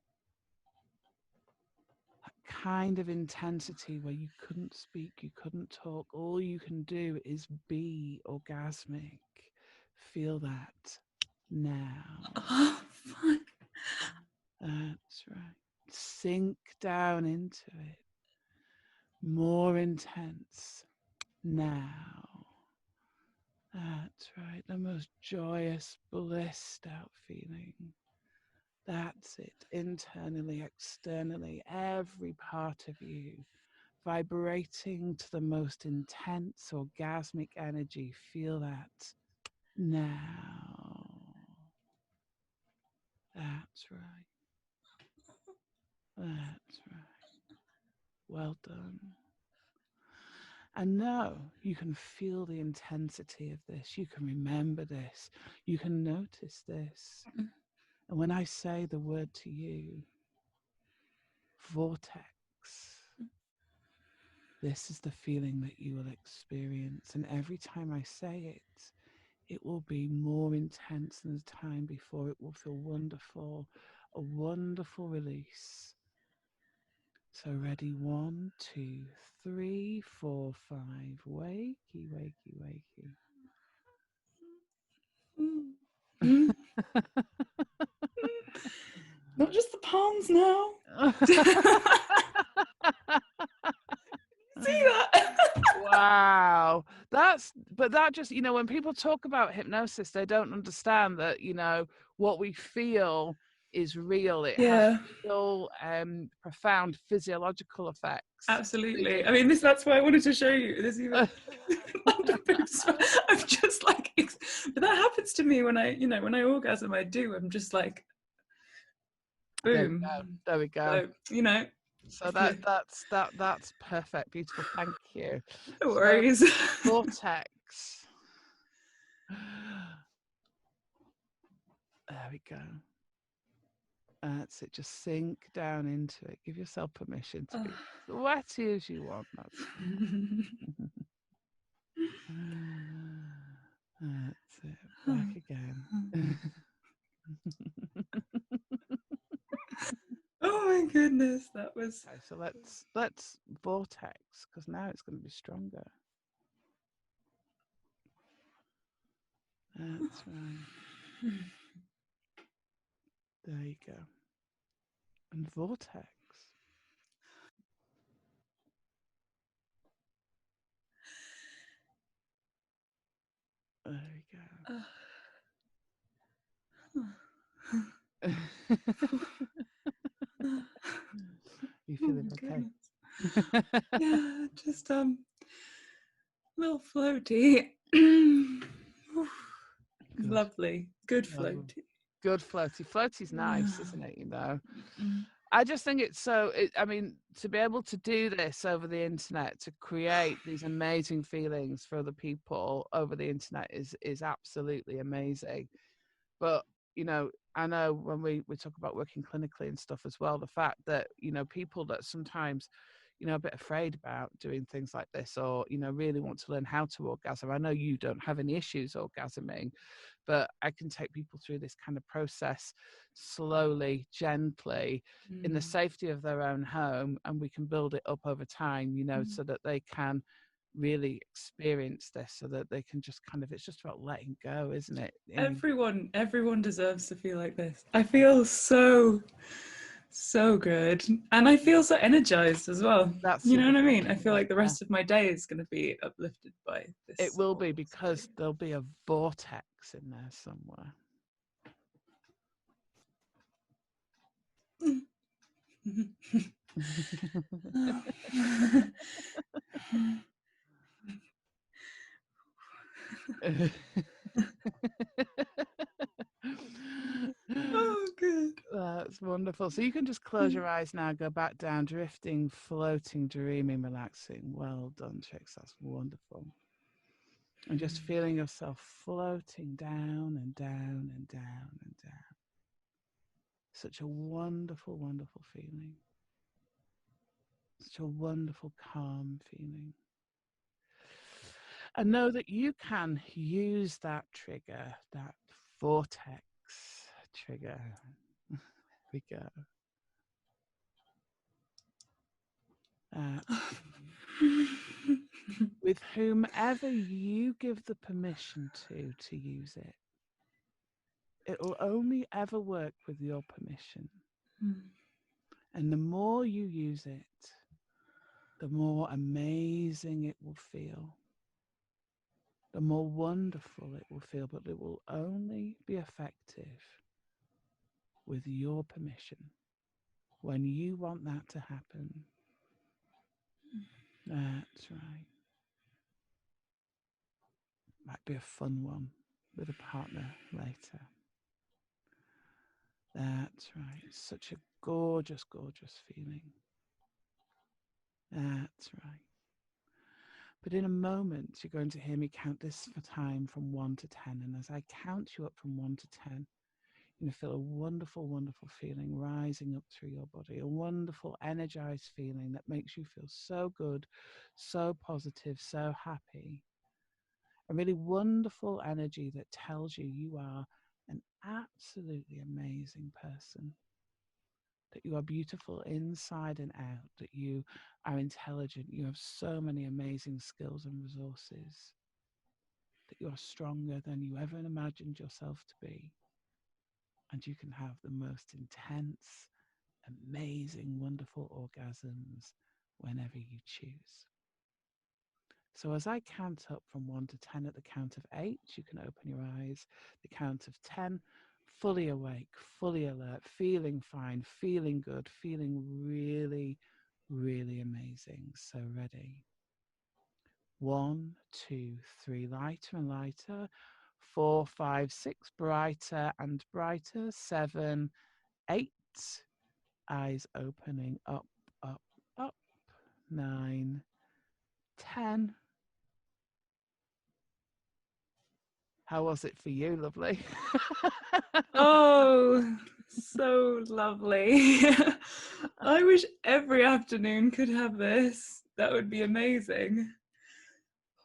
Kind of intensity where you couldn't speak, you couldn't talk, all you can do is be orgasmic. Feel that now. Oh, fuck. That's right. Sink down into it. More intense now. That's right. The most joyous, blissed out feeling. That's it. Internally, externally, every part of you vibrating to the most intense orgasmic energy. Feel that now. That's right. That's right. Well done. And now you can feel the intensity of this. You can remember this. You can notice this. And when I say the word to you, vortex, this is the feeling that you will experience. And every time I say it, it will be more intense than the time before. It will feel wonderful, a wonderful release. So ready, 1, 2, 3, 4, 5. Wakey, wakey, wakey. Not just the palms now. See that? Wow, that's but that just, when people talk about hypnosis, they don't understand that, what we feel is real. It has real profound physiological effects. Absolutely. I mean, that's why I wanted to show you. There's even I'm just like, but that happens to me when when I orgasm. I'm just like, boom. There we go. So, So that's perfect, beautiful. Thank you. No worries. So, vortex. There we go. That's it. Just sink down into it. Give yourself permission to be sweaty as you want. That's it. Back again. Oh my goodness, that was. Okay, so let's vortex, because now it's going to be stronger. That's right. There you go. And vortex. There we go. You feeling okay? Yeah, just a little floaty. Lovely. Good floaty. Good floaty. Floaty's nice, isn't it? I just think it's I mean, to be able to do this over the internet, to create these amazing feelings for other people over the internet is absolutely amazing. But, I know when we talk about working clinically and stuff as well, the fact that, people that sometimes, a bit afraid about doing things like this, or, really want to learn how to orgasm. I know you don't have any issues orgasming, but I can take people through this kind of process slowly, gently, in the safety of their own home, and we can build it up over time, so that they can really experience this, so that they can just it's just about letting go, isn't it? Everyone deserves to feel like this. I feel so good, and I feel so energized as well. You know what I mean? I feel like the rest of my day is going to be uplifted by this. It will be, because there'll be a vortex in there somewhere. Oh, good. That's wonderful. So you can just close your eyes now, go back down, drifting, floating, dreaming, relaxing. Well done, chicks. That's wonderful. And just feeling yourself floating down and down and down and down. Such a wonderful, wonderful feeling. Such a wonderful, calm feeling. And know that you can use that trigger, that vortex trigger. There we go. With whomever you give the permission to use it. It will only ever work with your permission. And the more you use it, the more amazing it will feel. The more wonderful it will feel, but it will only be effective with your permission when you want that to happen. That's right. Might be a fun one with a partner later. That's right. It's such a gorgeous, gorgeous feeling. That's right. But in a moment, you're going to hear me count this for time from 1 to 10. And as I count you up from 1 to 10, you're going to feel a wonderful, wonderful feeling rising up through your body, a wonderful, energized feeling that makes you feel so good, so positive, so happy. A really wonderful energy that tells you you are an absolutely amazing person, that you are beautiful inside and out, that you are intelligent, you have so many amazing skills and resources, that you are stronger than you ever imagined yourself to be, and you can have the most intense, amazing, wonderful orgasms whenever you choose. So as I count up from 1 to 10, at the count of 8, you can open your eyes. The count of 10, fully awake, fully alert, feeling fine, feeling good, feeling really, really amazing. So ready. 1, 2, 3, lighter and lighter. 4, 5, 6, brighter and brighter. 7, 8, eyes opening up, up, up. 9, 10. How was it for you, lovely? Oh, so lovely. I wish every afternoon could have this. That would be amazing.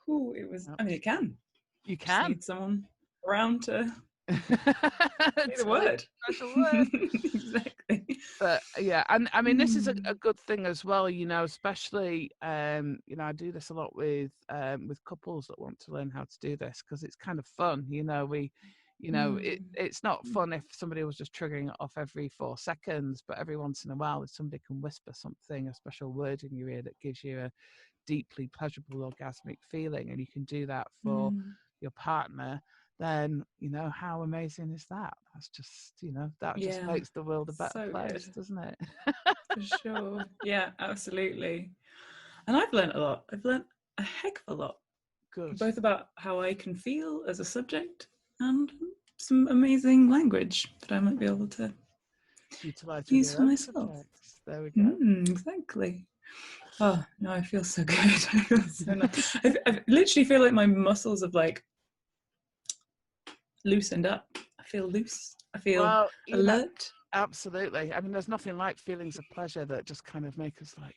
Ooh, it was, I mean, it can. You Just can. need someone around to say the Tell it word. special word. Exactly. But yeah, and I mean, this is a good thing as well, you know, especially, you know, I do this a lot with couples that want to learn how to do this, because it's kind of fun, you know. It's not fun if somebody was just triggering it off every 4 seconds, but every once in a while, if somebody can whisper something, a special word in your ear that gives you a deeply pleasurable orgasmic feeling, and you can do that for your partner, then, you know, how amazing is that? That's just, you know, that just makes the world a better place, good. doesn't it? For sure. Yeah, absolutely. And I've learned a lot. I've learned a heck of a lot. Good. Both about how I can feel as a subject and some amazing language that I might be able to Utilize with use your for own myself. subjects. There we go. Exactly. Oh no, I feel so good. I feel so nice. I literally feel like my muscles have like loosened up. I feel loose. I feel alert. Absolutely. I mean, there's nothing like feelings of pleasure that just kind of make us like,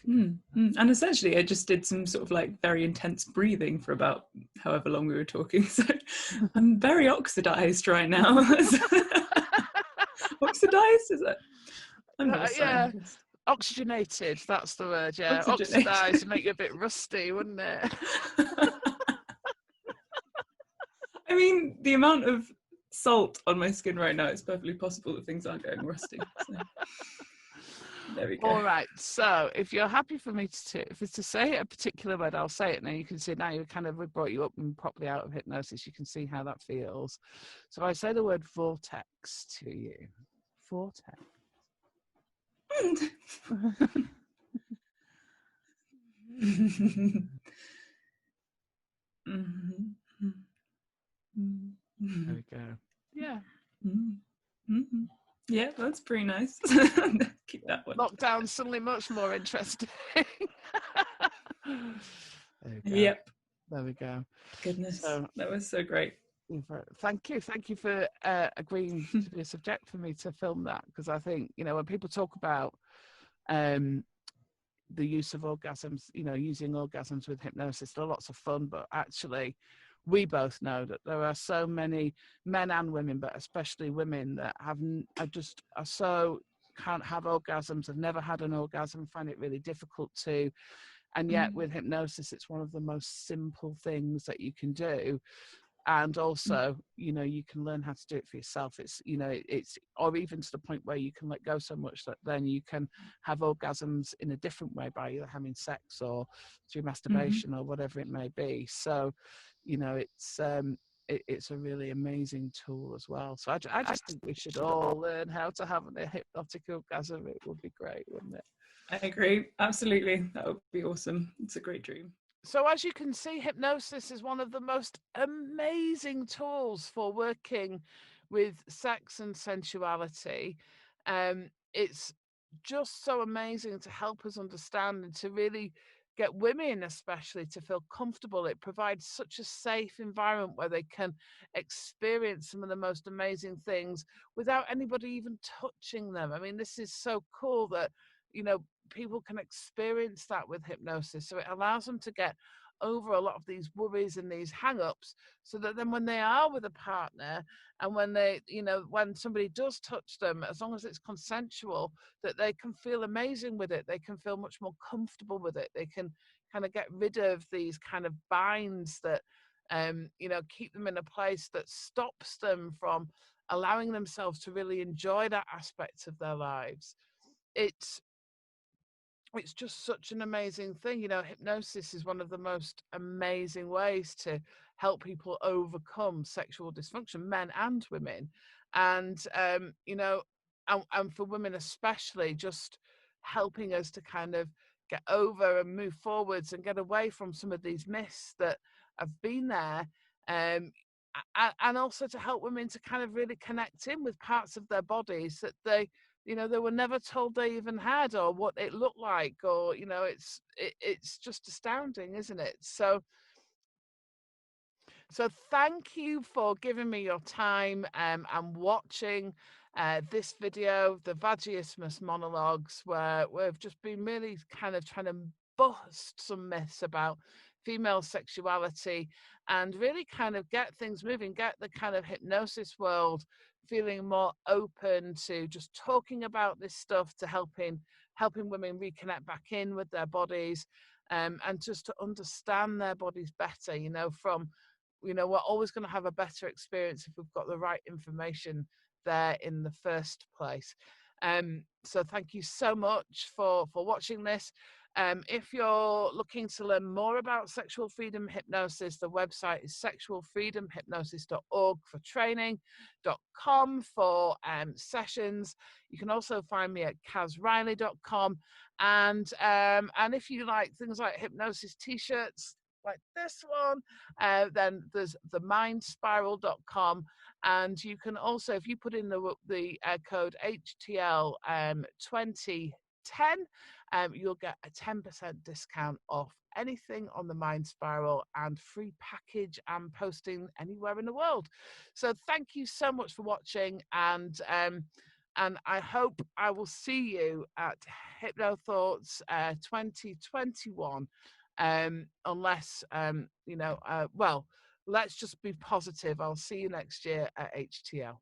And essentially, I just did some sort of like very intense breathing for about however long we were talking. So I'm very oxidized right now. Oxidized? Is it? I'm not a scientist. Oxygenated, that's the word, yeah. Oxygenated. Oxidized would make you a bit rusty, wouldn't it? I mean, the amount of salt on my skin right now, it's perfectly possible that things aren't going rusty. So. There we go. All right. So if you're happy for me if it's to say a particular word, I'll say it. Now you can see, now we've brought you up and properly out of hypnosis. You can see how that feels. So I say the word vortex to you. Vortex. There we go. Yeah. Yeah, that's pretty nice. Keep that one. Lockdown suddenly much more interesting. There we go. Yep. There we go. Goodness, that was so great. Thank you for agreeing to be a subject for me to film that, because I think, you know, when people talk about the use of orgasms, you know, using orgasms with hypnosis, they're lots of fun, but actually we both know that there are so many men and women, but especially women, that are so can't have orgasms, have never had an orgasm, find it really difficult to. And yet with hypnosis, it's one of the most simple things that you can do. And also, you know, you can learn how to do it for yourself. It's, you know, or even to the point where you can let go so much that then you can have orgasms in a different way by either having sex or through masturbation or whatever it may be. So, you know, it's a really amazing tool as well. So I just think we should all learn how to have a hypnotic orgasm. It would be great, wouldn't it? I agree. Absolutely. That would be awesome. It's a great dream. So as you can see, hypnosis is one of the most amazing tools for working with sex and sensuality. It's just so amazing to help us understand and to really get women especially to feel comfortable. It provides such a safe environment where they can experience some of the most amazing things without anybody even touching them. I mean, this is so cool that, you know, people can experience that with hypnosis. So it allows them to get over a lot of these worries and these hang-ups, so that then when they are with a partner and when they, you know, when somebody does touch them, as long as it's consensual, that they can feel amazing with it. They can feel much more comfortable with it. They can kind of get rid of these kind of binds that, you know, keep them in a place that stops them from allowing themselves to really enjoy that aspect of their lives. It's it's just such an amazing thing. You know, hypnosis is one of the most amazing ways to help people overcome sexual dysfunction, men and women. And, you know, and for women especially, just helping us to kind of get over and move forwards and get away from some of these myths that have been there. And also to help women to kind of really connect in with parts of their bodies that they were never told they even had, or what it looked like, or it's just astounding, isn't it? So thank you for giving me your time and watching this video, the Vaginismus monologues, where we've just been really kind of trying to bust some myths about female sexuality and really kind of get things moving, get the kind of hypnosis world feeling more open to just talking about this stuff, to helping women reconnect back in with their bodies, and just to understand their bodies better. We're always going to have a better experience if we've got the right information there in the first place. So thank you so much for watching this. If you're looking to learn more about sexual freedom hypnosis, the website is sexualfreedomhypnosis.org for training.com for sessions. You can also find me at kazriley.com. And if you like things like hypnosis t-shirts, like this one, then there's themindspiral.com, and you can also, if you put in the code HTL 2010, you'll get a 10% discount off anything on the Mind Spiral and free package and posting anywhere in the world. So thank you so much for watching, and I hope I will see you at Hypno Thoughts 2021. Unless well, let's just be positive. I'll see you next year at HTL.